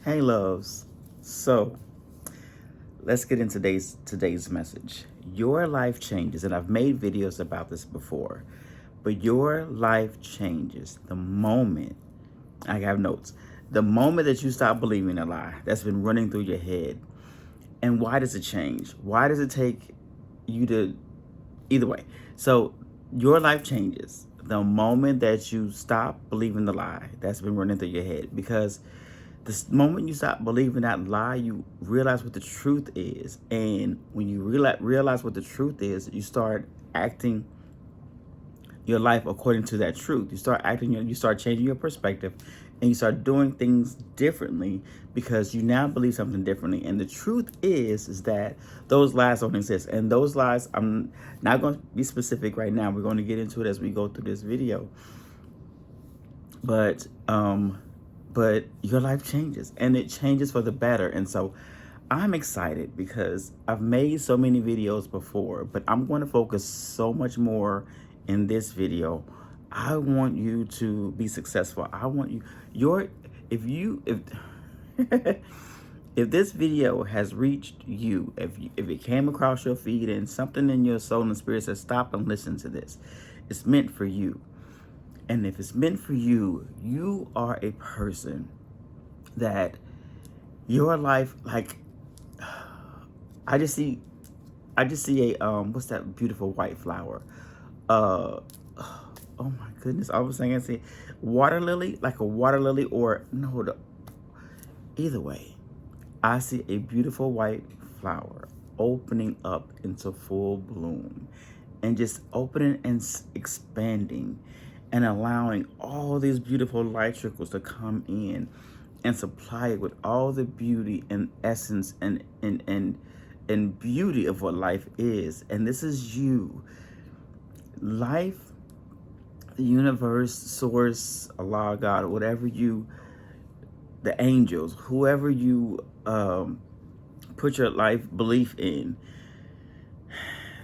Hey loves. So let's get into today's message. Your life changes, and I've made videos about this before, but your life changes the moment I have notes. The moment that you stop believing a lie that's been running through your head. And why does it change? Why does it take you to either way? So your life changes the moment that you stop believing the lie that's been running through your head, because the moment you stop believing that lie, you realize what the truth is. And when you realize what the truth is, you start acting your life according to that truth. You start changing your perspective, and you start doing things differently because you now believe something differently. And the truth is that those lies don't exist. And those lies, I'm not going to be specific right now. We're going to get into it as we go through this video. But your life changes, and it changes for the better. And so I'm excited because I've made so many videos before, but I'm going to focus so much more in this video. I want you to be successful. I want you if if this video has reached you, if it came across your feed and something in your soul and spirit says stop and listen to this, it's meant for you. And if it's meant for you, you are a person that your life, like, I just see a what's that beautiful white flower? Uh oh my goodness, I was saying I see water lily, like a water lily, or no, either way. I see a beautiful white flower opening up into full bloom, and just opening and expanding and allowing all these beautiful light trickles to come in and supply it with all the beauty and essence and beauty of what life is. And this is you. Life, the universe, source, Allah, God, whatever you, the angels, whoever you put your life belief in,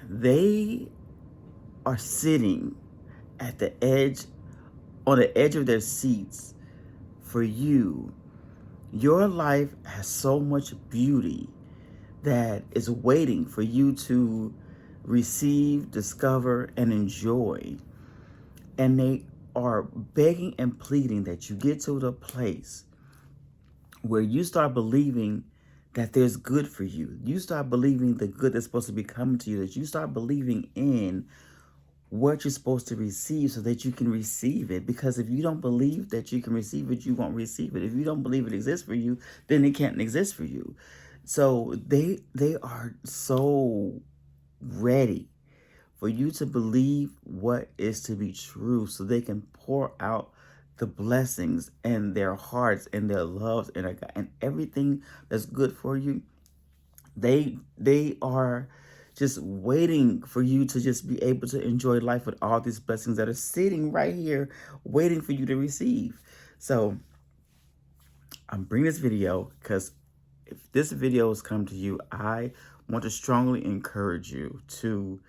they are sitting at the edge, on the edge of their seats for you. Your life has so much beauty that is waiting for you to receive, discover, and enjoy. And they are begging and pleading that you get to the place where you start believing that there's good for you. You start believing the good that's supposed to be coming to you, that you start believing in what you're supposed to receive so that you can receive it. Because if you don't believe that you can receive it, you won't receive it. If you don't believe it exists for you, then it can't exist for you. So they are so ready for you to believe what is to be true so they can pour out the blessings and their hearts and their loves and everything that's good for you. They are just waiting for you to just be able to enjoy life with all these blessings that are sitting right here waiting for you to receive. So I'm bringing this video because if this video has come to you, I want to strongly encourage you to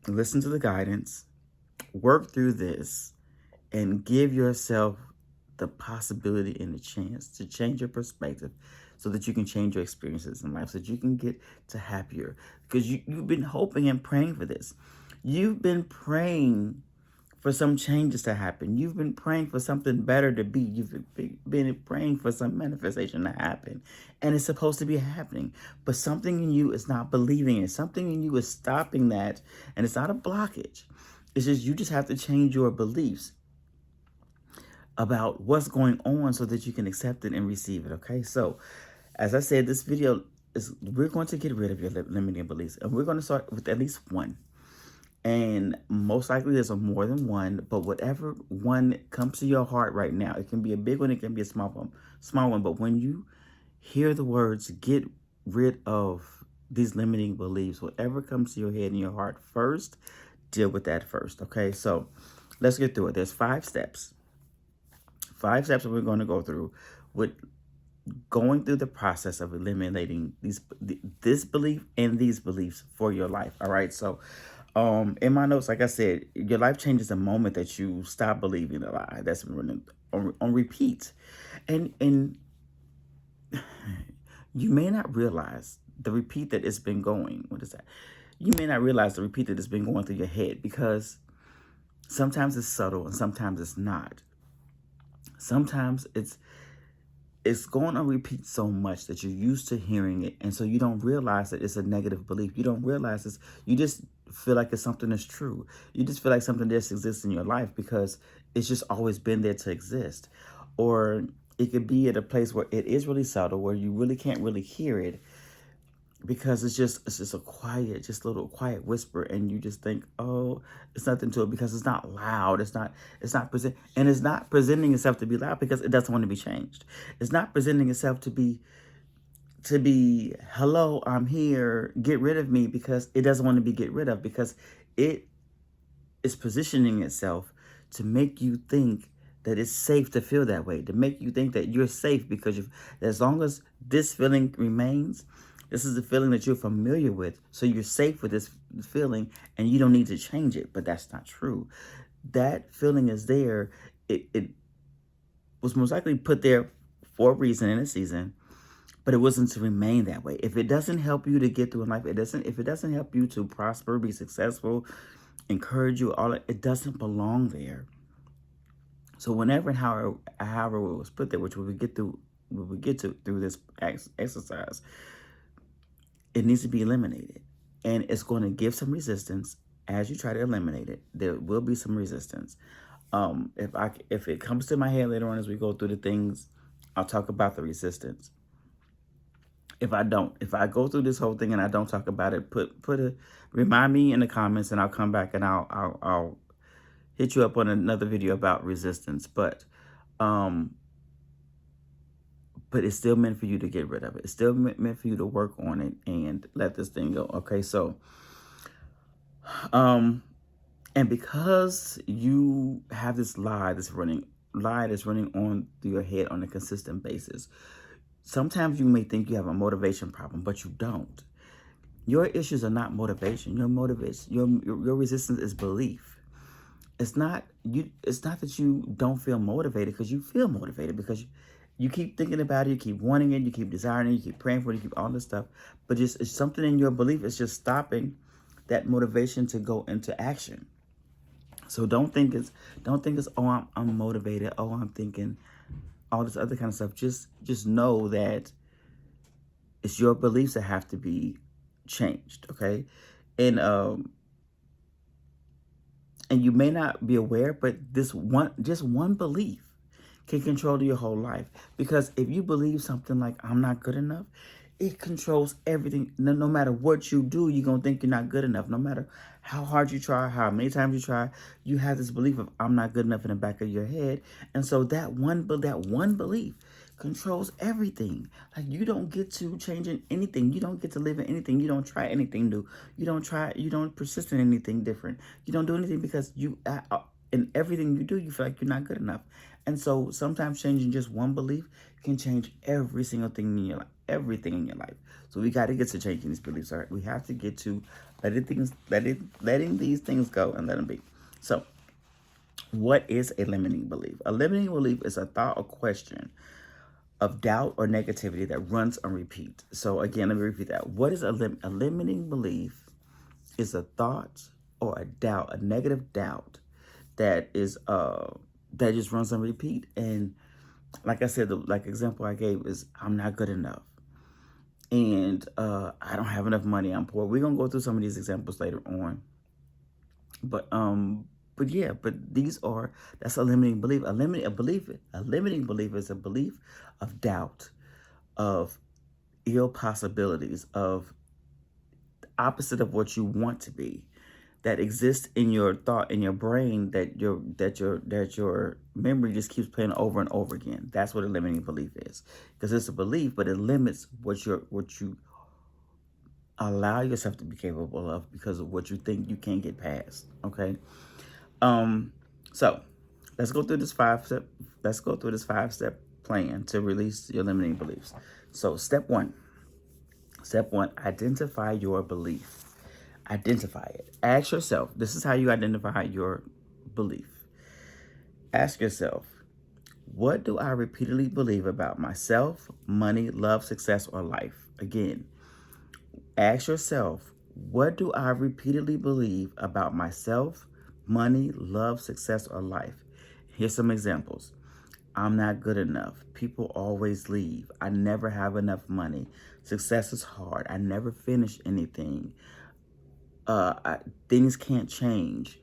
listen to the guidance, work through this, and give yourself the possibility and the chance to change your perspective so that you can change your experiences in life, so that you can get to happier. Because you've been hoping and praying for this. You've been praying for some changes to happen. You've been praying for something better to be. You've been praying for some manifestation to happen. And it's supposed to be happening. But something in you is not believing it. Something in you is stopping that. And it's not a blockage. It's just you just have to change your beliefs about what's going on so that you can accept it and receive it. Okay, so as I said, this video is, we're going to get rid of your limiting beliefs, and we're going to start with at least one. And most likely there's a more than one, but whatever one comes to your heart right now, it can be a big one, it can be a small one. But when you hear the words, get rid of these limiting beliefs, whatever comes to your head and your heart first, deal with that first. Okay, so let's get through it. There's 5 steps. 5 steps that we're going to go through with going through the process of eliminating this belief and these beliefs for your life. All right. So in my notes, like I said, your life changes the moment that you stop believing a lie that's running on repeat. And you may not realize the repeat that it's been going. What is that? You may not realize the repeat that it's been going through your head, because sometimes it's subtle and sometimes it's not. Sometimes it's going on repeat so much that you're used to hearing it, and so you don't realize that it's a negative belief. You don't realize this. You just feel like it's something that's true. You just feel like something just exists in your life because it's just always been there to exist. Or it could be at a place where it is really subtle, where you really can't really hear it, because it's just a quiet, just a little quiet whisper, and you just think, oh, it's nothing to it, because it's not loud. It's not present, and it's not presenting itself to be loud because it doesn't want to be changed. It's not presenting itself to be hello, I'm here, get rid of me, because it doesn't want to be get rid of, because it is positioning itself to make you think that it's safe to feel that way, to make you think that you're safe, because as long as this feeling remains, this is the feeling that you're familiar with, so you're safe with this feeling and you don't need to change it. But that's not true. That feeling is there. It was most likely put there for a reason in a season, but it wasn't to remain that way. If it doesn't help you to get through in life, if it doesn't help you to prosper, be successful, encourage you, it doesn't belong there. So whenever and however it was put there, which we would get to through this exercise, it needs to be eliminated. And it's going to give some resistance as you try to eliminate it. There will be some resistance. If it comes to my head later on as we go through the things, I'll talk about the resistance. If I go through this whole thing and I don't talk about it, remind me in the comments, and I'll come back and I'll hit you up on another video about resistance. But it's still meant for you to get rid of it. It's still meant for you to work on it and let this thing go. Okay, so and because you have this lie that's running on through your head on a consistent basis, sometimes you may think you have a motivation problem, but you don't. Your issues are not motivation. Your resistance is belief. It's not that you don't feel motivated, because you feel motivated, because you keep thinking about it, you keep wanting it, you keep desiring it, you keep praying for it, you keep all this stuff. But it's something in your belief. It's just stopping that motivation to go into action. So don't think it's oh, I'm motivated. Oh, I'm thinking all this other kind of stuff. Just know that it's your beliefs that have to be changed. Okay, and you may not be aware, but just one belief can control your whole life. Because if you believe something like I'm not good enough, it controls everything. No matter what you do, you're going to think you're not good enough. No matter how hard you try, how many times you try, you have this belief of I'm not good enough in the back of your head. And so that one belief controls everything. Like, you don't get to change in anything. You don't get to live in anything. You don't try anything new. You don't persist in anything different. You don't do anything because in everything you do, you feel like you're not good enough. And so sometimes changing just one belief can change every single thing in your life, everything in your life. So we got to get to changing these beliefs. All right, we have to get to letting these things go and let them be. So, what is a limiting belief? A limiting belief is a thought or question of doubt or negativity that runs on repeat. So again, let me repeat that. What is a limiting belief? Is a thought or a doubt, a negative doubt that just runs on repeat. And like I said, the example I gave is I'm not good enough, and I don't have enough money, I'm poor. We're gonna go through some of these examples later on. But that's a limiting belief. A limiting belief is a belief of doubt, of ill possibilities, of the opposite of what you want to be, that exists in your thought, in your brain, that your memory just keeps playing over and over again. That's what a limiting belief is. Because it's a belief, but it limits what you allow yourself to be capable of, because of what you think you can't get past. Okay. So let's go through this five step plan to release your limiting beliefs. So step one, identify your belief. Identify it. Ask yourself, this is how you identify your belief. Ask yourself, What do I repeatedly believe about myself, money, love, success, or life? Again, ask yourself, what do I repeatedly believe about myself, money, love, success, or life? Here's some examples. I'm not good enough. People always leave. I never have enough money. Success is hard. I never finish anything. Things can't change.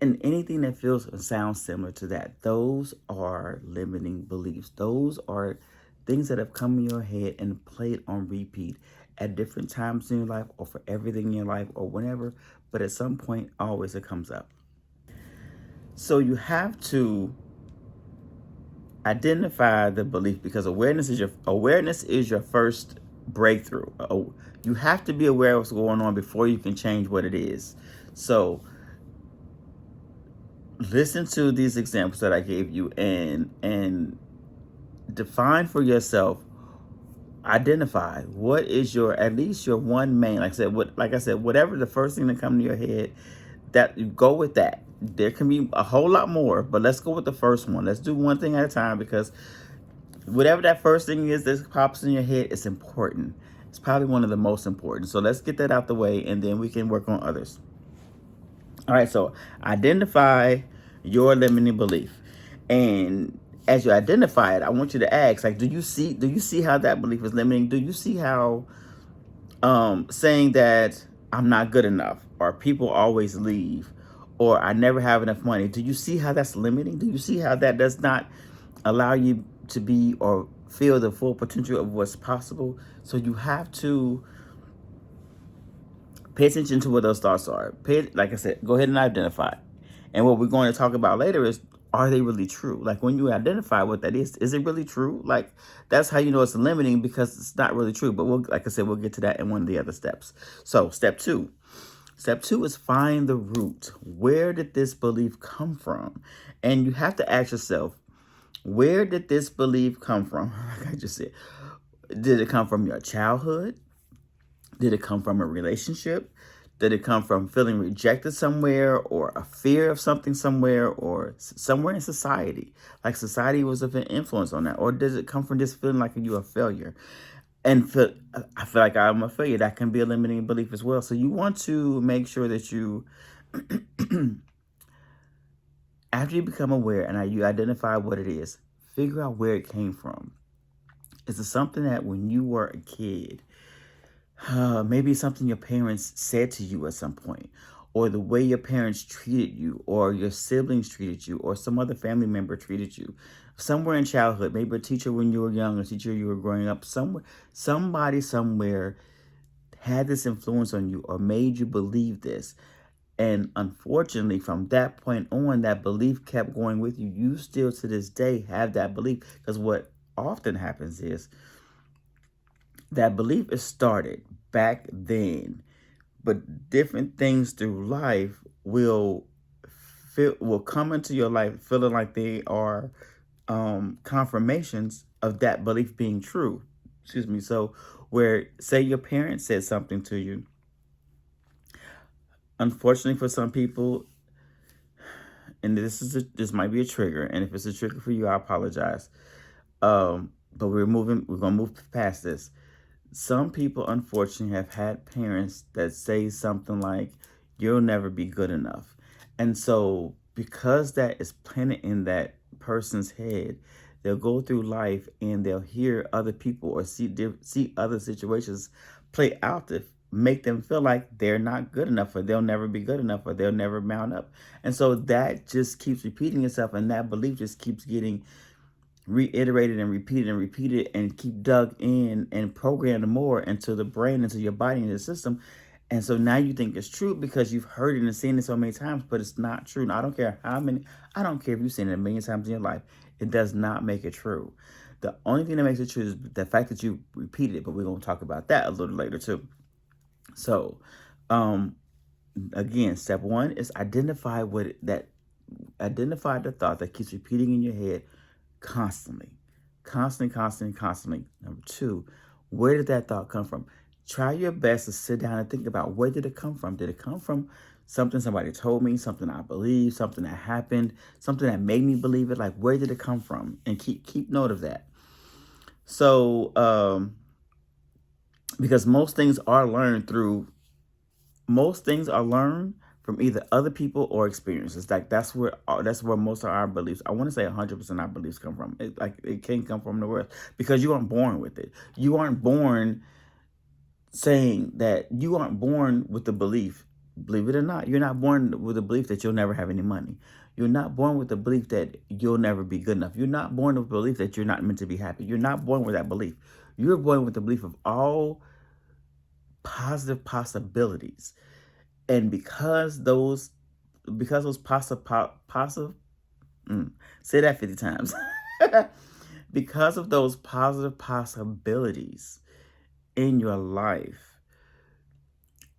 And anything that feels and sounds similar to that, those are limiting beliefs. Those are things that have come in your head and played on repeat at different times in your life or for everything in your life or whenever, but at some point, always it comes up. So you have to identify the belief because awareness is your first breakthrough. You have to be aware of what's going on before you can change what it is. So listen to these examples that I gave you and define for yourself, identify what is your, at least your one main, like I said, whatever the first thing that comes to your head, that you go with that. There can be a whole lot more, but let's go with the first one. Let's do one thing at a time because whatever that first thing is that pops in your head, it's important. It's probably one of the most important. So let's get that out the way and then we can work on others. All right, so identify your limiting belief. And as you identify it, I want you to ask, like, do you see how that belief is limiting? Do you see how saying that I'm not good enough or people always leave or I never have enough money, do you see how that's limiting? Do you see how that does not allow you to be or feel the full potential of what's possible? So you have to pay attention to what those thoughts are. Like I said, go ahead and identify. And what we're going to talk about later is, are they really true? Like when you identify what that is it really true? Like that's how you know it's limiting because it's not really true. But like I said, we'll get to that in one of the other steps. So step two. Step two is find the root. Where did this belief come from? And you have to ask yourself, where did this belief come from? Like I just said, did it come from your childhood? Did it come from a relationship? Did it come from feeling rejected somewhere or a fear of something somewhere or somewhere in society? Like society was of an influence on that. Or does it come from just feeling like you're a failure? And I feel like I'm a failure. That can be a limiting belief as well. So you want to make sure that you, after you become aware and you identify what it is, figure out where it came from. Is it something that when you were a kid, maybe something your parents said to you at some point, or the way your parents treated you, or your siblings treated you, or some other family member treated you, somewhere in childhood, maybe a teacher when you were young, a teacher you were growing up, somewhere, somebody somewhere had this influence on you or made you believe this. And unfortunately, from that point on, that belief kept going with you. You still to this day have that belief because what often happens is that belief is started back then, but different things through life will come into your life feeling like they are confirmations of that belief being true. Excuse me. So, where say your parents said something to you, unfortunately for some people, and this might be a trigger, and if it's a trigger for you, I apologize. But we're gonna move past this. Some people, unfortunately, have had parents that say something like, you'll never be good enough. And so, because that is planted in that person's head, they'll go through life and they'll hear other people or see other situations play out to make them feel like they're not good enough or they'll never be good enough or they'll never mount up. And so that just keeps repeating itself and that belief just keeps getting reiterated and repeated and keep dug in and programmed more into the brain, into your body, into the system. And so now you think it's true because you've heard it and seen it so many times, but it's not true. Now, I don't care if you've seen it a million times in your life. It does not make it true. The only thing that makes it true is the fact that you repeated it, but we're going to talk about that a little later too. So, again, step one is identify identify the thought that keeps repeating in your head constantly. Constantly. Number two, where did that thought come from? Try your best to sit down and think about where did it come from? Did it come from something somebody told me, something I believe, something that happened, something that made me believe it. Like, where did it come from? And keep note of that. So, because most things are learned from either other people or experiences. Like that's where most of our beliefs, I want to say 100% our beliefs come from. It can't come from nowhere else, because you aren't born with it. You aren't born saying that, you aren't born with the belief. Believe it or not, you're not born with the belief that you'll never have any money. You're not born with the belief that you'll never be good enough. You're not born with the belief that you're not meant to be happy. You're not born with that belief. You're born with the belief of all positive possibilities. And because those positive, say that 50 times. Because of those positive possibilities in your life,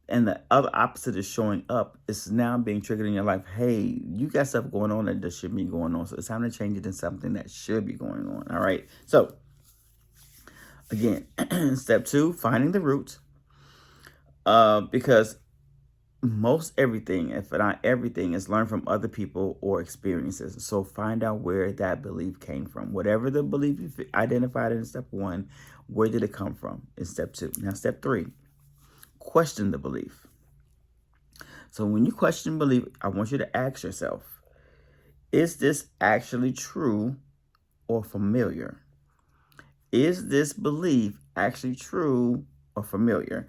and the other opposite is showing up, it's now being triggered in your life. Hey, you got stuff going on that should be going on. So it's time to change it into something that should be going on. All right. So again, step 2, finding the root. Because most everything, if not everything, is learned from other people or experiences. So find out where that belief came from. Whatever the belief you identified in step 1, where did it come from in step 2? Now, step 3, question the belief. So when you question belief, I want you to ask yourself, is this actually true or familiar? Is this belief actually true or familiar?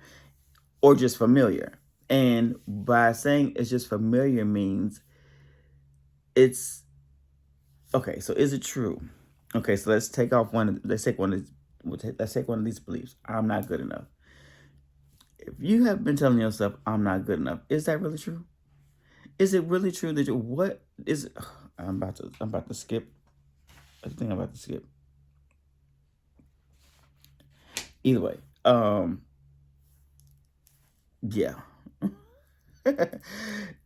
Or just familiar? And by saying it's just familiar means it's okay. So is it true? Okay, so let's take one of these beliefs. I'm not good enough. If you have been telling yourself I'm not good enough, is that really true? Is it really true that what is it? I'm about to skip. I think I'm about to skip. Either way, yeah.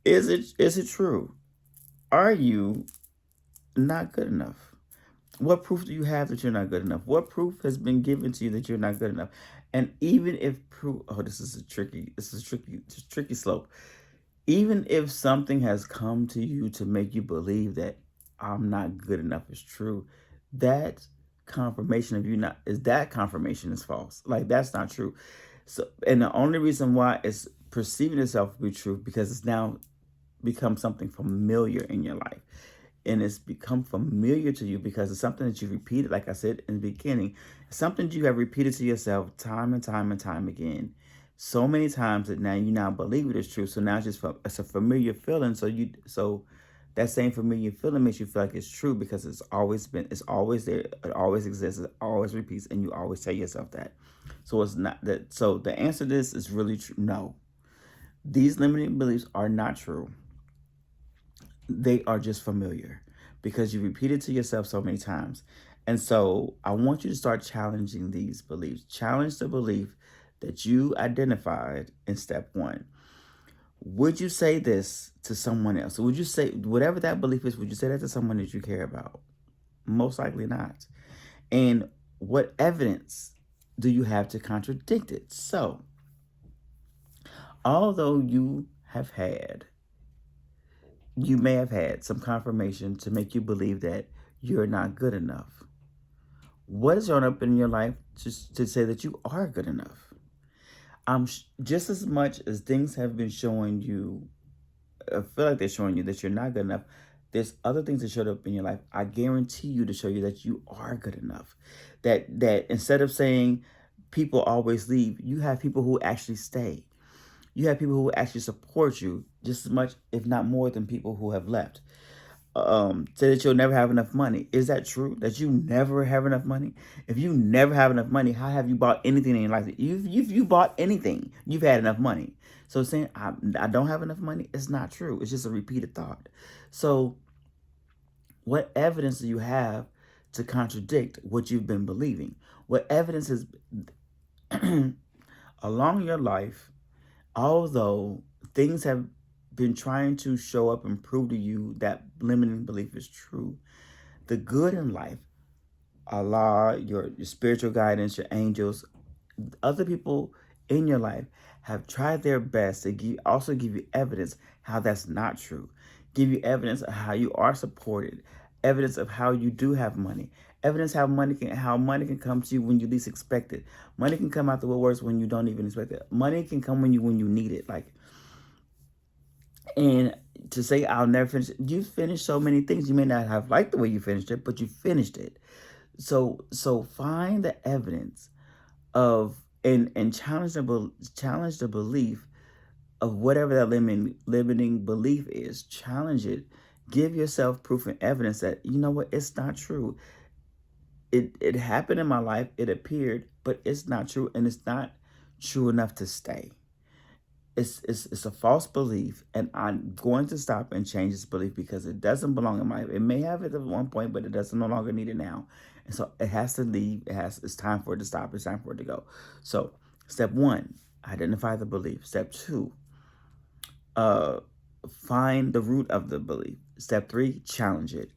Is it true? Are you not good enough? What proof do you have that you're not good enough? What proof has been given to you that you're not good enough? And even if proof, oh, this is a tricky slope. Even if something has come to you to make you believe that I'm not good enough is true, that confirmation is false. Like, that's not true. So, and the only reason why it's perceiving itself to be true, because it's now become something familiar in your life. And it's become familiar to you because it's something that you repeated, like I said in the beginning, something you have repeated to yourself time and time and time again, so many times that now you now believe it is true. So now it's a familiar feeling. So that same familiar feeling makes you feel like it's true because it's always there, it always exists, it always repeats, and you always tell yourself that. So it's not that. So the answer to this is really true. No, these limiting beliefs are not true. They are just familiar because you repeat it to yourself so many times. And so I want you to start challenging these beliefs. Challenge the belief that you identified in step 1. Would you say this to someone else? Would you say, whatever that belief is, would you say that to someone that you care about? Most likely not. And what evidence do you have to contradict it? So, although you may have had some confirmation to make you believe that you're not good enough, what is showing up in your life to say that you are good enough? Just as much as things have been showing you, I feel like they're showing you that you're not good enough, there's other things that showed up in your life, I guarantee you, to show you that you are good enough. That instead of saying people always leave, you have people who actually stay. You have people who actually support you just as much, if not more, than people who have left. Say that you'll never have enough money. Is that true? That you never have enough money? If you never have enough money, how have you bought anything in your life? If you bought anything, you've had enough money. So saying I don't have enough money, it's not true. It's just a repeated thought. So what evidence do you have to contradict what you've been believing? What evidence is along your life, although things have been trying to show up and prove to you that limiting belief is true, the good in life, Allah, your spiritual guidance, your angels, other people in your life have tried their best to also give you evidence. how that's not true. Give you evidence of how you are supported. Evidence of how you do have money. Evidence how money can come to you when you least expect it. Money can come out the woodworks when you don't even expect it. Money can come when you need it. Like, and to say I'll never finish it, you finished so many things. You may not have liked the way you finished it, but you finished it. So find the evidence of and challenge the belief of whatever that limiting belief is. Challenge it. Give yourself proof and evidence that you know what, it's not true. It happened in my life. It appeared, but it's not true, and it's not true enough to stay. It's a false belief, and I'm going to stop and change this belief because it doesn't belong in my life. It may have it at one point, but it doesn't no longer need it now, and so it has to leave. It's time for it to stop. It's time for it to go. So step one, identify the belief. Step two, uh, find the root of the belief. Step three, challenge it.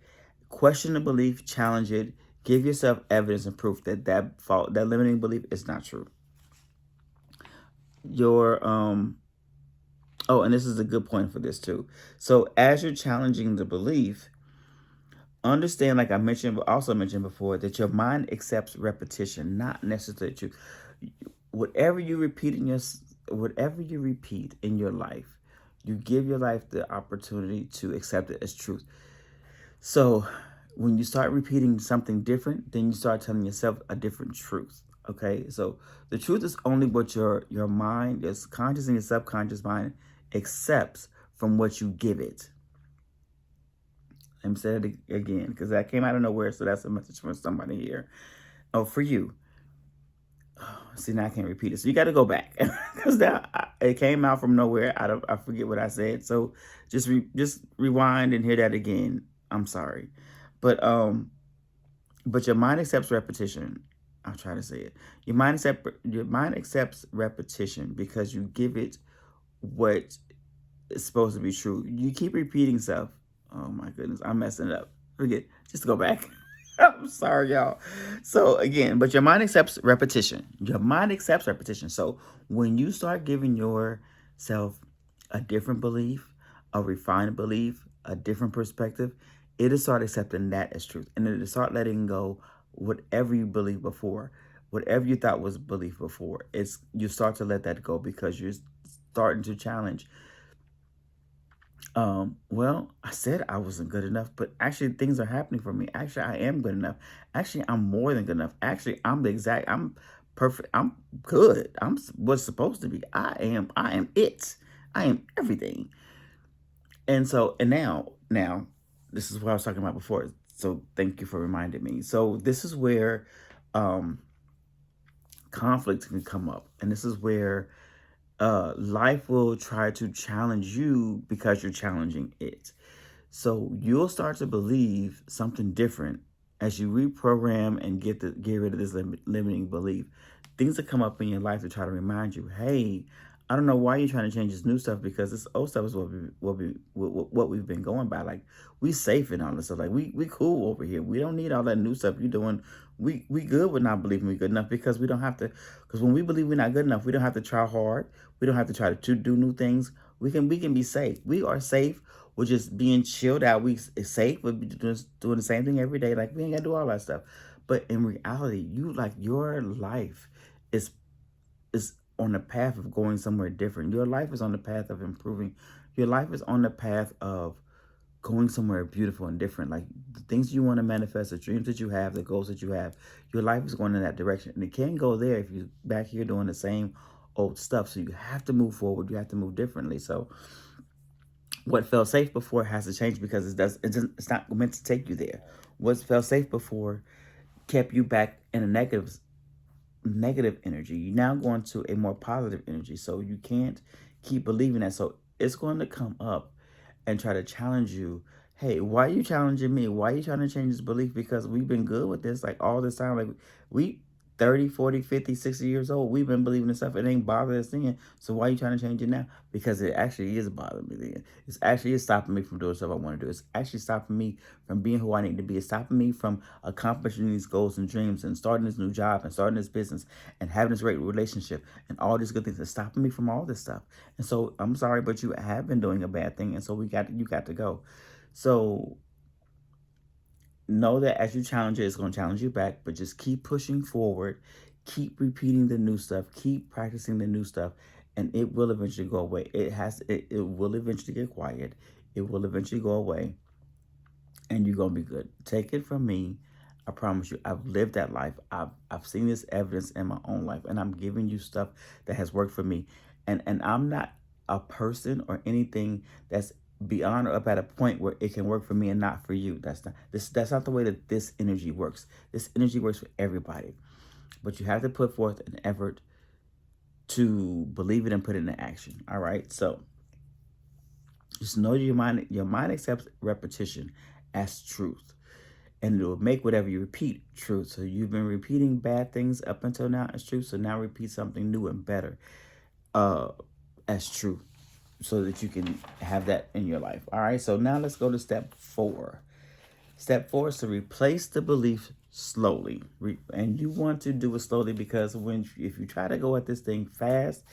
Question the belief, challenge it. Give yourself evidence and proof that that limiting belief is not true. Your Oh, and this is a good point for this too. So as you're challenging the belief, understand, like I mentioned, also mentioned before, that your mind accepts repetition, not necessarily truth. Whatever you repeat whatever you repeat in your life, you give your life the opportunity to accept it as truth. So when you start repeating something different, then you start telling yourself a different truth. Okay, so the truth is only what your mind, your conscious and your subconscious mind accepts from what you give it. Let me say it again because that came out of nowhere. So that's a message from somebody here. Oh, for you. Oh, see, now I can't repeat it. So you got to go back because it came out from nowhere. I forget what I said. So just rewind and hear that again. I'm sorry, but your mind accepts repetition. I'll try to say it. Your mind accepts repetition because you give it what is supposed to be true. You keep repeating stuff. Oh my goodness, I'm messing it up. Forget. Just go back. I'm sorry, y'all. So again, but your mind accepts repetition. Your mind accepts repetition. So when you start giving yourself a different belief, a refined belief, a different perspective, it'll start accepting that as truth. And it'll start letting go whatever you believed before, whatever you thought was belief before. You start to let that go because you're starting to challenge. Well, I said I wasn't good enough, but actually things are happening for me. Actually, I am good enough. Actually, I'm more than good enough. Actually, I'm perfect. I'm good. What's supposed to be. I am it. I am everything. And now, this is what I was talking about before. So thank you for reminding me. So this is where um, conflict can come up. And this is where life will try to challenge you because you're challenging it. So you'll start to believe something different as you reprogram and get rid of this limiting belief. Things that come up in your life to try to remind you, hey, I don't know why you're trying to change this new stuff because this old stuff is what we've been going by. Like we safe and all this stuff. Like we cool over here. We don't need all that new stuff you're doing. We good with not believing we're good enough because we don't have to. Because when we believe we're not good enough, we don't have to try hard. We don't have to try to do new things. We can be safe. We are safe. We're just being chilled out. We is safe. We're doing the same thing every day. Like we ain't gotta do all that stuff. But in reality, your life is is on the path of going somewhere different. Your life is on the path of improving. Your life is on the path of going somewhere beautiful and different. Like the things you want to manifest, the dreams that you have, the goals that you have, your life is going in that direction. And it can't go there if you're back here doing the same old stuff. So you have to move forward. You have to move differently. So what felt safe before has to change because it's not meant to take you there. What felt safe before kept you back in a negative energy. You're now going to a more positive energy. So you can't keep believing that. So it's going to come up and try to challenge you. Hey, why are you challenging me? Why are you trying to change this belief? Because we've been good with this like all this time. Like we 30, 40, 50, 60 years old. We've been believing this stuff. It ain't bothering us then. So why are you trying to change it now? Because it actually is bothering me then. It's actually is stopping me from doing stuff I want to do. It's actually stopping me from being who I need to be. It's stopping me from accomplishing these goals and dreams and starting this new job and starting this business and having this great relationship and all these good things. It's stopping me from all this stuff. And so I'm sorry, but you have been doing a bad thing. And so you got to go. So know that as you challenge it, it's going to challenge you back, but just keep pushing forward, keep repeating the new stuff, keep practicing the new stuff, and it will eventually go away. It will eventually get quiet. It will eventually go away, and you're going to be good. Take it from me. I promise you, I've lived that life. I've seen this evidence in my own life, and I'm giving you stuff that has worked for me. And I'm not a person or anything that's beyond or up at a point where it can work for me and not for you. That's not the way that this energy works. This energy works for everybody. But you have to put forth an effort to believe it and put it into action. All right. So just know your mind accepts repetition as truth. And it will make whatever you repeat truth. So you've been repeating bad things up until now as truth. So now repeat something new and better as truth, so that you can have that in your life. All right. So now let's go to step 4. Step 4 is to replace the belief slowly. And you want to do it slowly because if you try to go at this thing fast,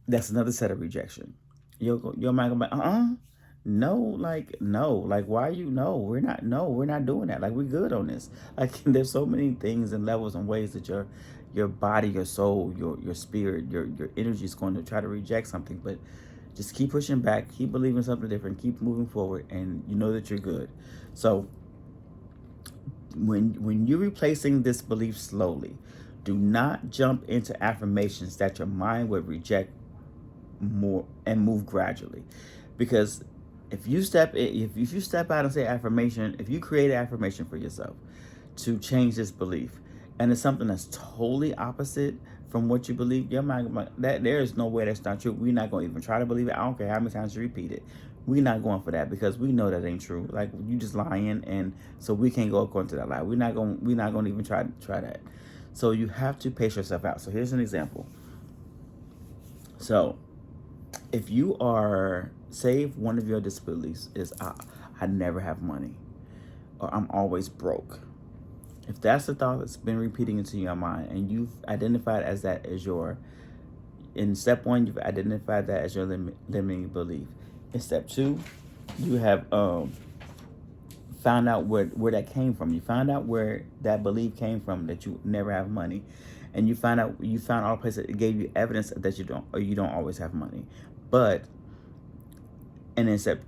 that's another set of rejection. Your mind gonna be like, no, like why are you we're not doing that. Like we're good on this. Like there's so many things and levels and ways that your body, your soul, your spirit, your energy is going to try to reject something, but just keep pushing back, keep believing something different, keep moving forward, and you know that you're good. So when you're replacing this belief slowly, do not jump into affirmations that your mind would reject more and move gradually. Because if you step out and say affirmation, if you create an affirmation for yourself to change this belief, and it's something that's totally opposite from what you believe, your mind, that there is no way that's not true. We're not going to even try to believe it. I don't care how many times you repeat it. We're not going for that because we know that ain't true. Like you just lying, and so we can't go according to that lie. We're not going to even try that. So you have to pace yourself out. So here's an example. So if you are, say if one of your disbeliefs is I never have money, or I'm always broke. If that's the thought that's been repeating into your mind and you've identified as that as in step 1, you've identified that as your limiting belief. In step 2, you have found out where that came from. You found out where that belief came from, that you never have money. And you found all the places that gave you evidence that you don't always have money. But in step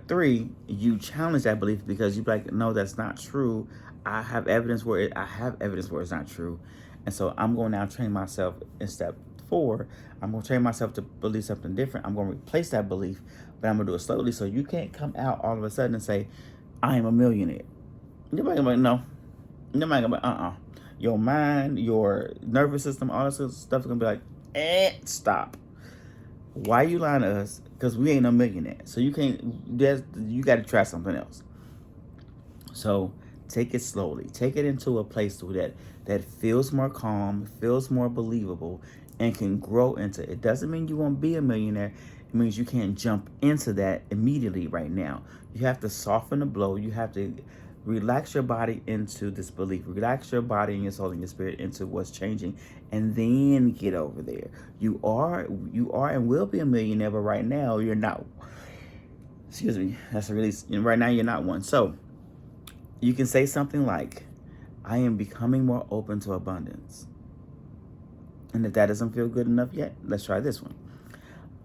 3, you challenge that belief because you're like, no, that's not true. I have evidence where it's not true. And so I'm going to now train myself in step 4. I'm going to train myself to believe something different. I'm going to replace that belief, but I'm going to do it slowly. So you can't come out all of a sudden and say, I am a millionaire. You're like, no. You're like, Your mind, your nervous system, all this stuff is going to be like, stop. Why are you lying to us? Because we ain't no millionaire. So you got to try something else. So take it slowly. Take it into a place that feels more calm, feels more believable, and can grow into it. It doesn't mean you won't be a millionaire. It means you can't jump into that immediately right now. You have to soften the blow. You have to relax your body into this belief. Relax your body and your soul and your spirit into what's changing, and then get over there. You are and will be a millionaire, but right now you're not. Excuse me. That's a release. Right now you're not one. So you can say something like, I am becoming more open to abundance. And if that doesn't feel good enough yet, let's try this one.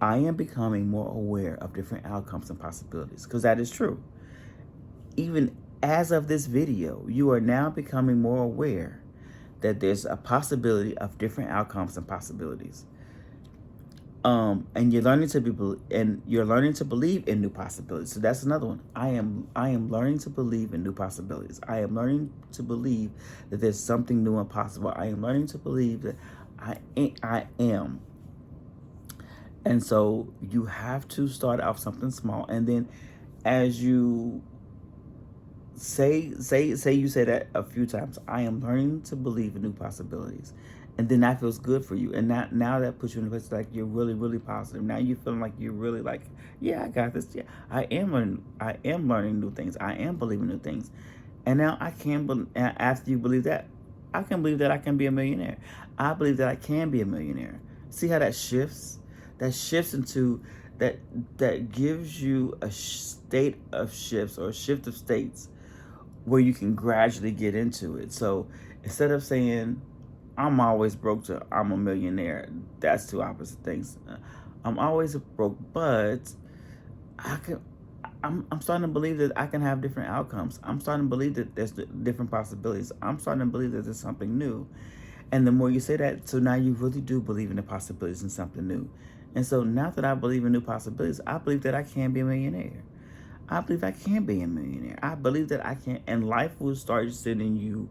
I am becoming more aware of different outcomes and possibilities, because that is true. Even as of this video, you are now becoming more aware that there's a possibility of different outcomes and possibilities. And you're learning to believe in new possibilities. So that's another one. I am learning to believe in new possibilities. I am learning to believe that there's something new and possible. I am learning to believe that I am. And so you have to start off something small, and then as you say you say that a few times. I am learning to believe in new possibilities, and then that feels good for you. And now that puts you in a place like you're really really positive. Now you feeling like you're really like, yeah, I got this. Yeah, I am learning. I am learning new things. I am believing new things. And now I can believe. After you believe that, I can believe that I can be a millionaire. I believe that I can be a millionaire. See how that shifts? That shifts into that. That gives you a state of shifts or a shift of states where you can gradually get into it. So instead of saying I'm always broke to I'm a millionaire, that's two opposite things. I'm always broke, but I can. I'm starting to believe that I can have different outcomes. I'm starting to believe that there's different possibilities. I'm starting to believe that there's something new. And the more you say that, so now you really do believe in the possibilities and something new. And so now that I believe in new possibilities, I believe that I can be a millionaire. I believe I can be a millionaire. I believe that I can, and life will start sending you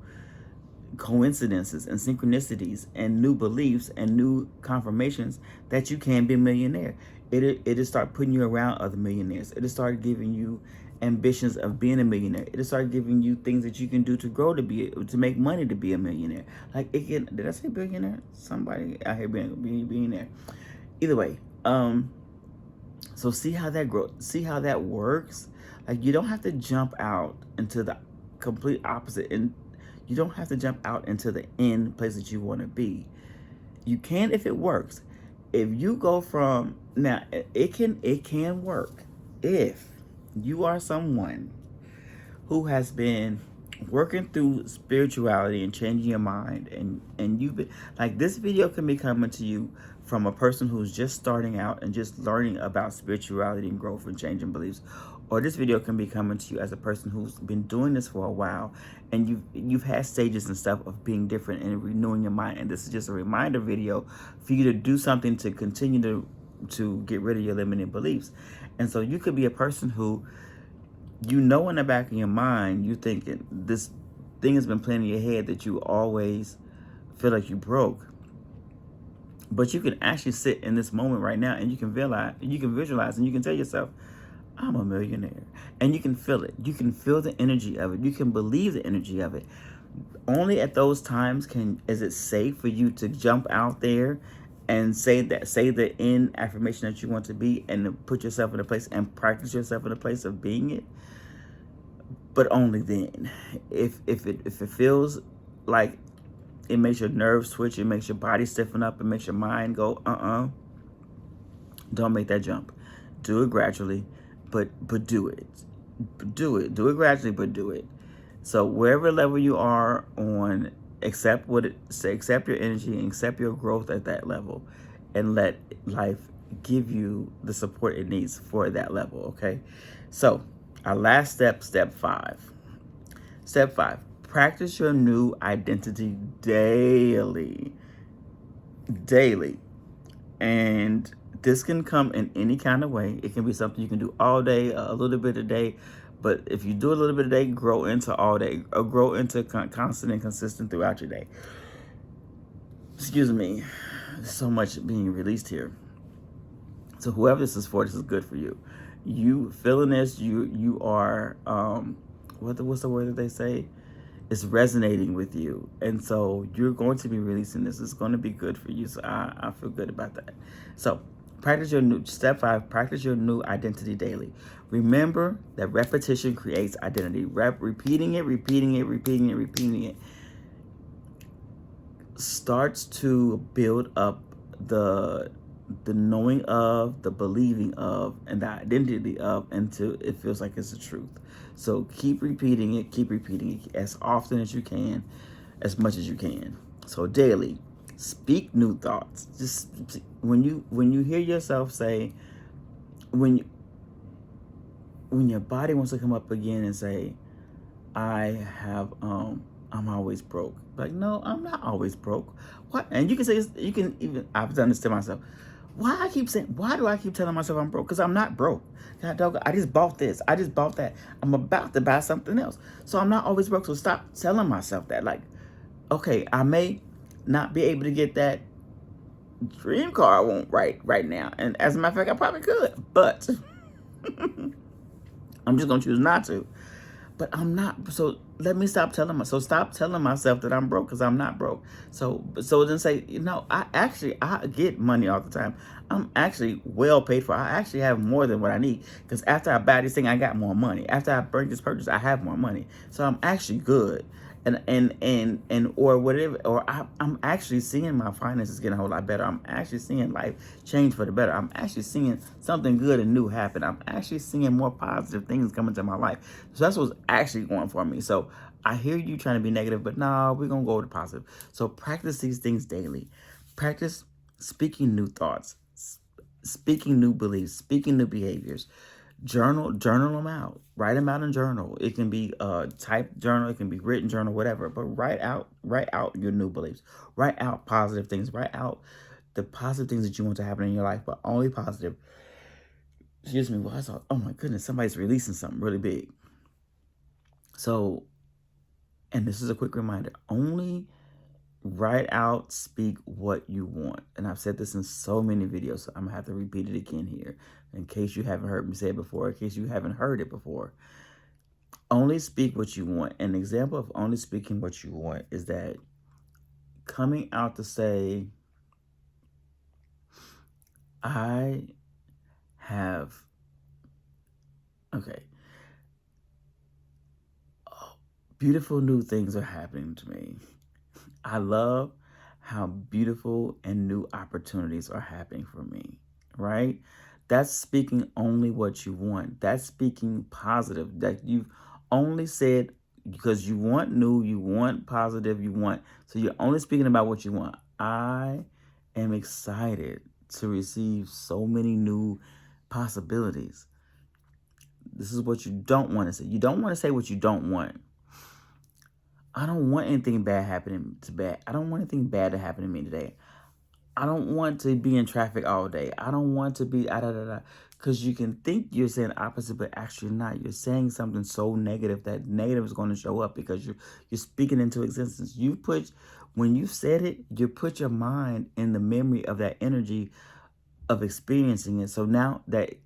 coincidences and synchronicities and new beliefs and new confirmations that you can be a millionaire. It'll start putting you around other millionaires. It'll start giving you ambitions of being a millionaire. It'll start giving you things that you can do to grow to make money to be a millionaire. Like it can. Did I say billionaire? Somebody out here being there. Either way, so see how that grows. See how that works. Like you don't have to jump out into the complete opposite, and you don't have to jump out into the end place that you want to be. You can if it works. If you go from now, it can work if you are someone who has been working through spirituality and changing your mind, and you've been like, this video can be coming to you from a person who's just starting out and just learning about spirituality and growth and changing beliefs, or this video can be coming to you as a person who's been doing this for a while and you've had stages and stuff of being different and renewing your mind, and this is just a reminder video for you to do something to continue to get rid of your limiting beliefs. And so you could be a person who, in the back of your mind, you thinking this thing has been playing in your head that you always feel like you broke. But you can actually sit in this moment right now and you can visualize and you can tell yourself, I'm a millionaire. And you can feel it. You can feel the energy of it. You can believe the energy of it. Only at those times is it safe for you to jump out there and say the end affirmation that you want to be, and to put yourself in a place and practice yourself in a place of being it. But only then. If it feels like it makes your nerves twitch, it makes your body stiffen up, it makes your mind go, don't make that jump. Do it gradually, but do it. Do it gradually, but do it. So wherever level you are on, accept your energy and accept your growth at that level, and let life give you the support it needs for that level, okay? So our last step 5. Step 5, practice your new identity daily. And this can come in any kind of way. It can be something you can do all day, a little bit a day. But if you do a little bit a day, grow into all day, or grow into constant and consistent throughout your day. Excuse me. There's so much being released here. So whoever this is for, this is good for you. You feeling this, you are, what's the word that they say? It's resonating with you. And so you're going to be releasing this. It's going to be good for you. So I feel good about that. So step 5, practice your new identity daily. Remember that repetition creates identity. Repeating it starts to build up the knowing of, the believing of, and the identity of, until it feels like it's the truth. So keep repeating it as often as you can, as much as you can. So daily, speak new thoughts. Just when you hear yourself say, when your body wants to come up again and say, I'm always broke. Like, no, I'm not always broke. What? And you can say, I've done this to myself. Why do I keep telling myself I'm broke? Because I'm not broke. God dog, I just bought this. I just bought that. I'm about to buy something else. So I'm not always broke. So stop telling myself that. Like, okay, I may not be able to get that dream car I want right now. And as a matter of fact, I probably could. But I'm just going to choose not to. but I'm not. So let me stop telling myself. So stop telling myself that I'm broke, because I'm not broke. So then say, I get money all the time. I'm actually well paid for. I actually have more than what I need, because after I buy this thing, I got more money. After I bring this purchase, I have more money. So I'm actually good. And or whatever, or I'm actually seeing my finances getting a whole lot better. I'm actually seeing life change for the better. I'm actually seeing something good and new happen. I'm actually seeing more positive things come into my life. So that's what's actually going for me. So I hear you trying to be negative, but no, we're gonna go with the positive. So practice these things daily. Practice speaking new thoughts, speaking new beliefs, speaking new behaviors. Journal them out. Write them out in journal. It can be a typed journal, it can be written journal, whatever. But write out your new beliefs. Write out positive things. Write out the positive things that you want to happen in your life, but only positive. Excuse me. Well, I thought, oh my goodness, somebody's releasing something really big. So, and this is a quick reminder: only write out, speak what you want. And I've said this in so many videos, so I'm gonna have to repeat it again here in case you haven't heard me say it before, in case you haven't heard it before. Only speak what you want. An example of only speaking what you want is that coming out to say, I have, okay, beautiful new things are happening to me. I love how beautiful and new opportunities are happening for me, right? That's speaking only what you want. That's speaking positive. That you've only said because you want new, you want positive, you want. So you're only speaking about what you want. I am excited to receive so many new possibilities. This is what you don't want to say. You don't want to say what you don't want. I don't want anything bad happening to bad. I don't want anything bad to happen to me today. I don't want to be in traffic all day. I don't want to be because you can think you're saying opposite, but actually not. You're saying something so negative that negative is going to show up because you're speaking into existence. When you said it, you put your mind in the memory of that energy of experiencing it. So now that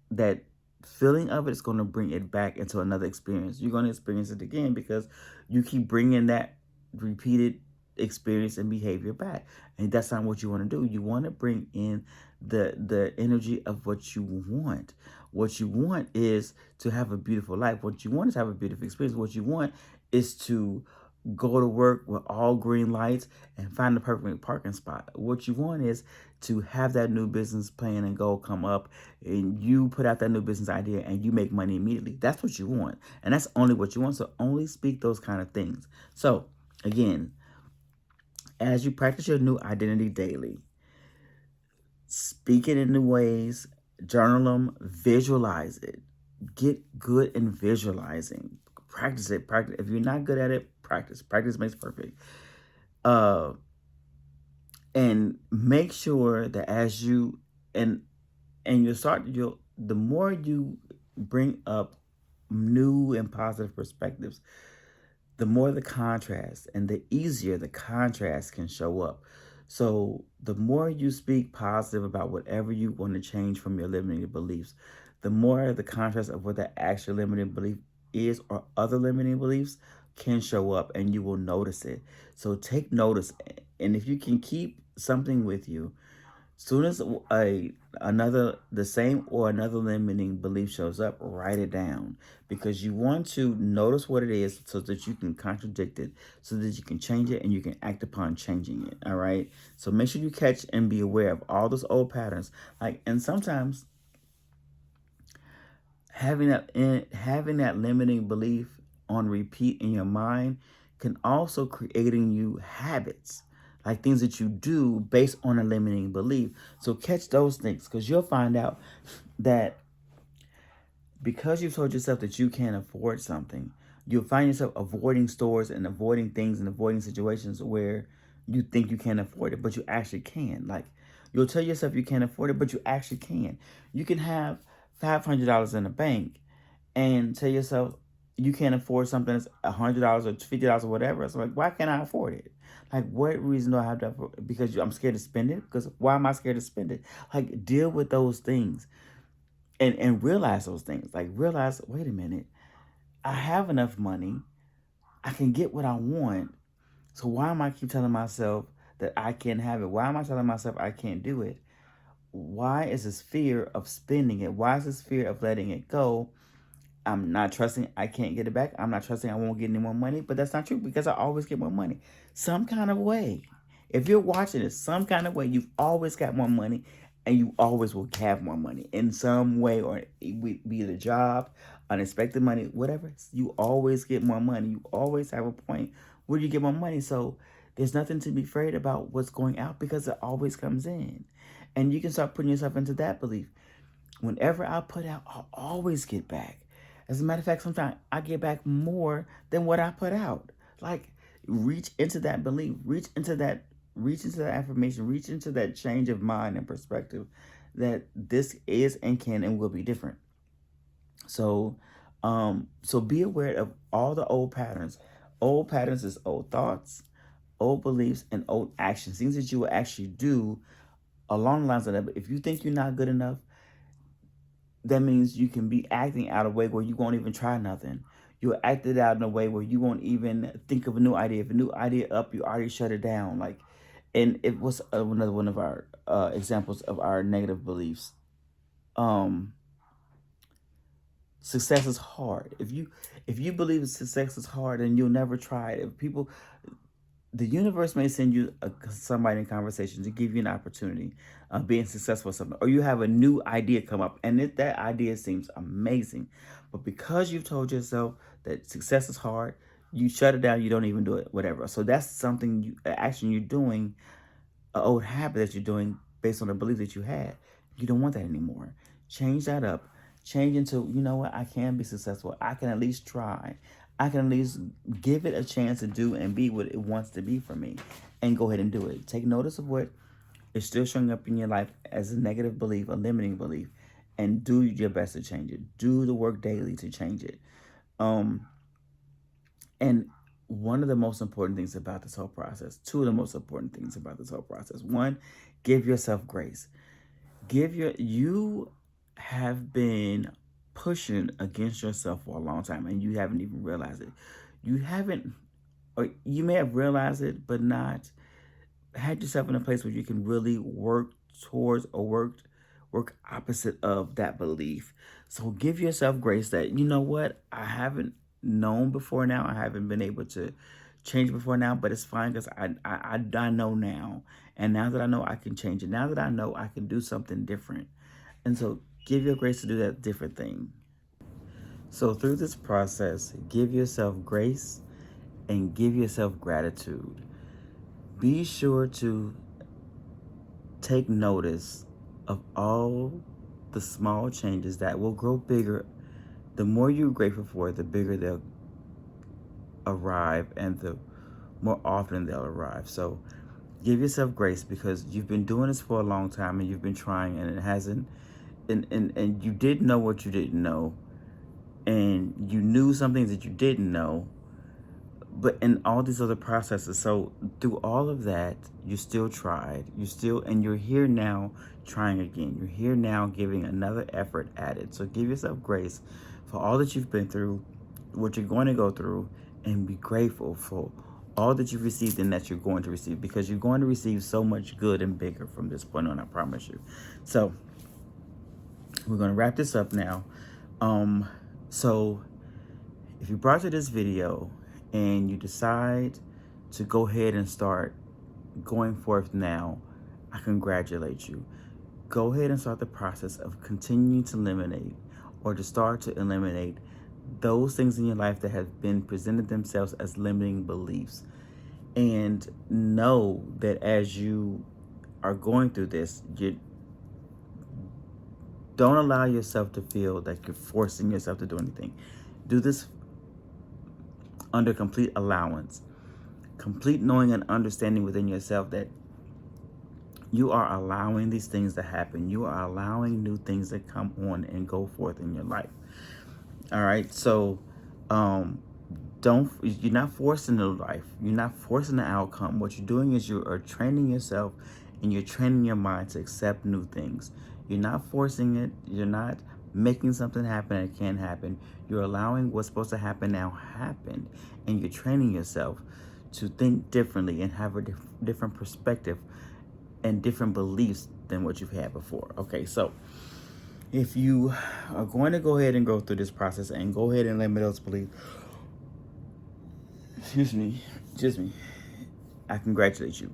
feeling of it is going to bring it back into another experience. You're going to experience it again because you keep bringing that repeated experience and behavior back, and that's not what you want to do. You want to bring in the energy of what you want. What you want is to have a beautiful life. What you want is to have a beautiful experience. What you want is to go to work with all green lights and find the perfect parking spot. What you want is to have that new business plan and goal come up, and you put out that new business idea and you make money immediately. That's what you want. And that's only what you want. So only speak those kind of things. So again, as you practice your new identity daily, speak it in new ways, journal them, visualize it. Get good in visualizing. Practice it. Practice. If you're not good at it, practice. Practice makes perfect. And make sure that as you and the more you bring up new and positive perspectives, the more the contrast and the easier the contrast can show up. So the more you speak positive about whatever you want to change from your limiting beliefs, the more the contrast of what the actual limiting belief is or other limiting beliefs can show up, and you will notice it. So take notice, and if you can keep something with you, soon as the same or another limiting belief shows up, write it down, because you want to notice what it is so that you can contradict it, so that you can change it and you can act upon changing it. All right. So make sure you catch and be aware of all those old patterns. And sometimes having that limiting belief on repeat in your mind can also create in you habits, like things that you do based on a limiting belief. So catch those things, because you'll find out that because you've told yourself that you can't afford something, you'll find yourself avoiding stores and avoiding things and avoiding situations where you think you can't afford it, but you actually can. Like, you'll tell yourself you can't afford it, but you actually can. You can have $500 in the bank and tell yourself you can't afford something that's $100 or $50 or whatever. So like, why can't I afford it? Like, what reason do I have to afford it? Because I'm scared to spend it? Because why am I scared to spend it? Like, deal with those things and realize those things. Like, realize, wait a minute, I have enough money. I can get what I want. So why am I keep telling myself that I can't have it? Why am I telling myself I can't do it? Why is this fear of spending it? Why is this fear of letting it go? I'm not trusting I can't get it back. I'm not trusting I won't get any more money. But that's not true because I always get more money. Some kind of way. If you're watching it, some kind of way, you've always got more money and you always will have more money in some way, or be it a job, unexpected money, whatever. You always get more money. You always have a point where you get more money. So there's nothing to be afraid about what's going out because it always comes in. And you can start putting yourself into that belief. Whenever I put out, I'll always get back. As a matter of fact, sometimes I get back more than what I put out. Like, reach into that belief, reach into that affirmation, reach into that change of mind and perspective that this is and can and will be different. So, so be aware of all the old patterns. Old patterns is old thoughts, old beliefs, and old actions. Things that you will actually do along the lines of that. But if you think you're not good enough, that means you can be acting out of a way where you won't even try nothing. You'll act it out in a way where you won't even think of a new idea. If a new idea up, you already shut it down. Like, and it was another one of our examples of our negative beliefs. Um, Success is hard. If you believe that success is hard, then you'll never try it. If people, the universe may send you somebody in conversation to give you an opportunity of being successful at something, or you have a new idea come up, and that idea seems amazing, but because you've told yourself that success is hard, you shut it down. You don't even do it, whatever. So that's something action you're doing, an old habit that you're doing based on the belief that you had. You don't want that anymore. Change that up. Change into, you know what, I can be successful. I can at least try. I can at least give it a chance to do and be what it wants to be for me. And go ahead and do it. Take notice of what is still showing up in your life as a negative belief, a limiting belief, and do your best to change it. Do the work daily to change it. Um, and one of the most important things about this whole process, two of the most important things about this whole process. One, give yourself grace. You have been pushing against yourself for a long time and you haven't even realized it. You haven't, or you may have realized it, but not had yourself in a place where you can really work towards or work opposite of that belief. So give yourself grace that, you know what, I haven't known before now. I haven't been able to change before now, but it's fine because I know now. And now that I know I can change it, now that I know I can do something different. And so give your grace to do that different thing. So through this process, give yourself grace and give yourself gratitude. Be sure to take notice of all the small changes that will grow bigger. The more you're grateful for, the bigger they'll arrive and the more often they'll arrive. So give yourself grace because you've been doing this for a long time and you've been trying and it hasn't, and you didn't know what you didn't know, and you knew some things that you didn't know, but in all these other processes. So through all of that, you still tried. And you're here now trying again. You're here now giving another effort at it. So give yourself grace for all that you've been through, what you're going to go through, and be grateful for all that you've received and that you're going to receive, because you're going to receive so much good and bigger from this point on, I promise you. So we're going to wrap this up now. So if you brought to this video and you decide to go ahead and start going forth now, I congratulate you. Go ahead and start the process of continuing to eliminate, or to start to eliminate, those things in your life that have been presented themselves as limiting beliefs. And know that as you are going through this, you don't allow yourself to feel like you're forcing yourself to do anything. Do this under complete allowance, complete knowing and understanding within yourself that you are allowing these things to happen. You are allowing new things to come on and go forth in your life. All right. So, you're not forcing the life. You're not forcing the outcome. What you're doing is you are training yourself and you're training your mind to accept new things. You're not forcing it. You're not making something happen that can happen. You're allowing what's supposed to happen now happen, and you're training yourself to think differently and have a different perspective and different beliefs than what you've had before. Okay, so if you are going to go ahead and go through this process and go ahead and limit those beliefs, excuse me, I congratulate you.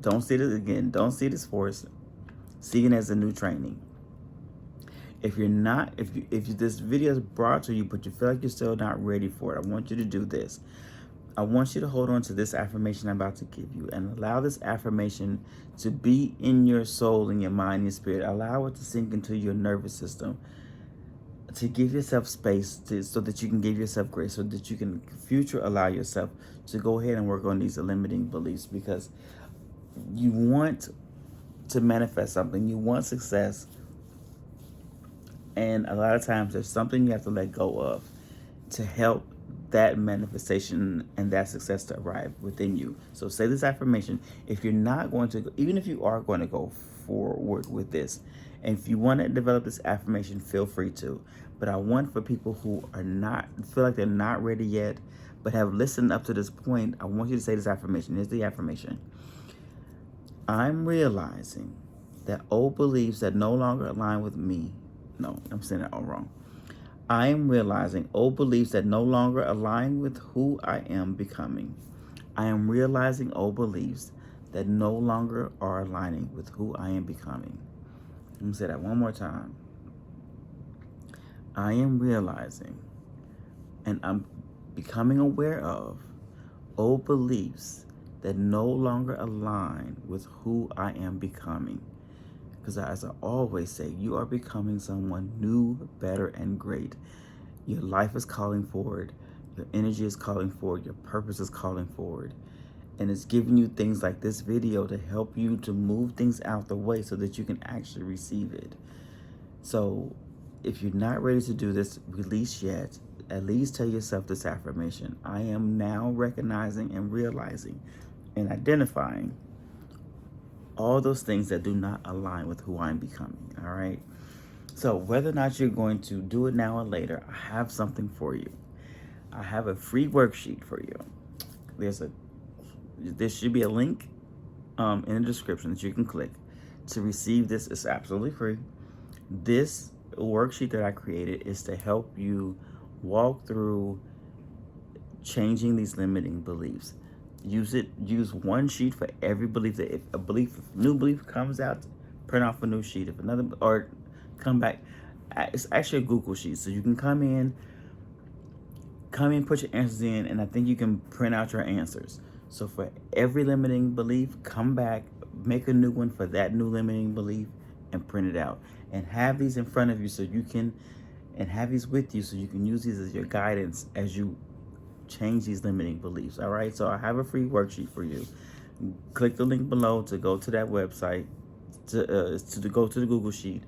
Don't see this again. Don't see this force. See it as a new training. If you're not, if this video is brought to you, but you feel like you're still not ready for it, I want you to do this. I want you to hold on to this affirmation I'm about to give you and allow this affirmation to be in your soul, in your mind, your spirit. Allow it to sink into your nervous system, to give yourself space so that you can give yourself grace, so that you can in future allow yourself to go ahead and work on these limiting beliefs, because you want to manifest something. You want success. And a lot of times there's something you have to let go of to help that manifestation and that success to arrive within you. So say this affirmation. If you're not going to, even if you are going to go forward with this, and if you want to develop this affirmation, feel free to. But I want for people who are not, feel like they're not ready yet, but have listened up to this point, I want you to say this affirmation. Here's the affirmation. I'm realizing that old beliefs that no longer align with me. No, I'm saying that all wrong. I am realizing old beliefs that no longer align with who I am becoming. I am realizing old beliefs that no longer are aligning with who I am becoming. Let me say that one more time. I am realizing and I'm becoming aware of old beliefs that no longer align with who I am becoming. Because as I always say, you are becoming someone new, better, and great. Your life is calling forward. Your energy is calling forward. Your purpose is calling forward. And it's giving you things like this video to help you to move things out the way so that you can actually receive it. So if you're not ready to do this release yet, at least tell yourself this affirmation. I am now recognizing and realizing and identifying all those things that do not align with who I'm becoming, all right? So whether or not you're going to do it now or later, I have something for you. I have a free worksheet for you. There should be a link in the description that you can click to receive this. It's absolutely free. This worksheet that I created is to help you walk through changing these limiting beliefs. Use one sheet for every belief. That if a new belief comes out, print off a new sheet. If another, or come back, it's actually a Google sheet, so you can come in, put your answers in, and I think you can print out your answers. So for every limiting belief, come back, make a new one for that new limiting belief, and print it out. And have these in front of you so you can, and have these with you so you can use these as your guidance as you change these limiting beliefs. All right, so I have a free worksheet for you. Click the link below to go to that website, to go to the Google sheet,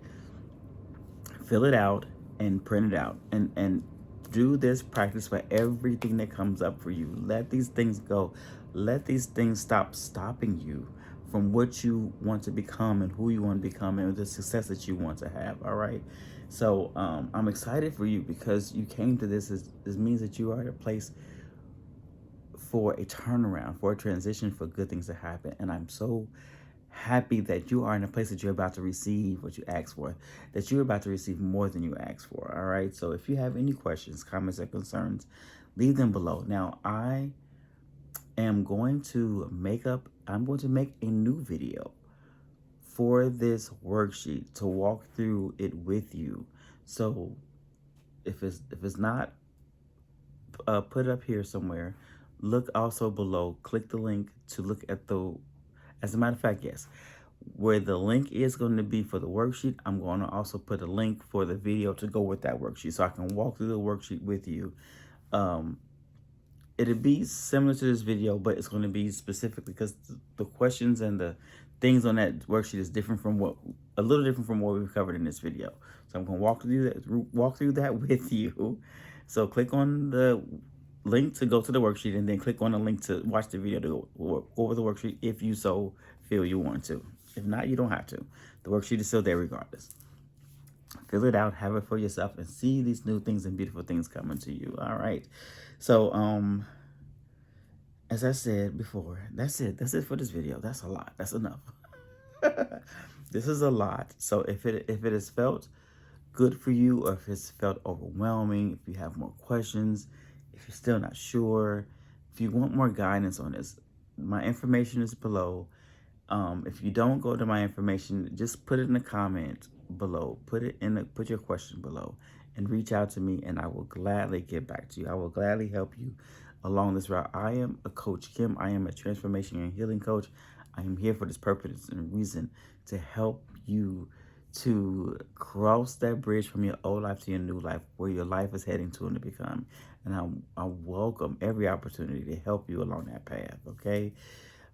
fill it out, and print it out, and do this practice for everything that comes up for you. Let these things go. Let these things stop stopping you from what you want to become and who you want to become and the success that you want to have. All right, so I'm excited for you because you came to this. This means that you are at a place for a turnaround, for a transition, for good things to happen. And I'm so happy that you are in a place that you're about to receive what you asked for, that you're about to receive more than you asked for. All right, so if you have any questions, comments, or concerns, leave them below. Now, I'm going to make a new video for this worksheet to walk through it with you. So if it's not put up here somewhere, look also below, click the link to look at as a matter of fact, yes, where the link is going to be for the worksheet, I'm going to also put a link for the video to go with that worksheet so I can walk through the worksheet with you. It'll be similar to this video, but it's going to be specific because the questions and the things on that worksheet is a little different from what we've covered in this video. So I'm going to walk through that with you. So click on the link to go to the worksheet, and then click on the link to watch the video to go over the worksheet if you so feel you want to. If not, you don't have to. The worksheet is still there regardless. Fill it out, have it for yourself, and see these new things and beautiful things coming to you. All right. So, as I said before, that's it. That's it for this video. That's a lot. That's enough. This is a lot. So if it has felt good for you, or if it's felt overwhelming, if you have more questions, if you're still not sure, if you want more guidance on this, my information is below. If you don't go to my information, just put it in the comment below. Put your question below, and reach out to me, and I will gladly get back to you. I will gladly help you along this route. I am a Coach Kim. I am a transformation and healing coach. I am here for this purpose and reason, to help you to cross that bridge from your old life to your new life, where your life is heading to and to become. And I welcome every opportunity to help you along that path, okay?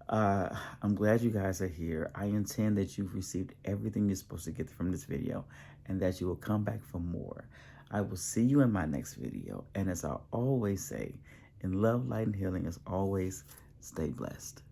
I'm glad you guys are here. I intend that you've received everything you're supposed to get from this video, and that you will come back for more. I will see you in my next video. And as I always say, in love, light, and healing, as always, stay blessed.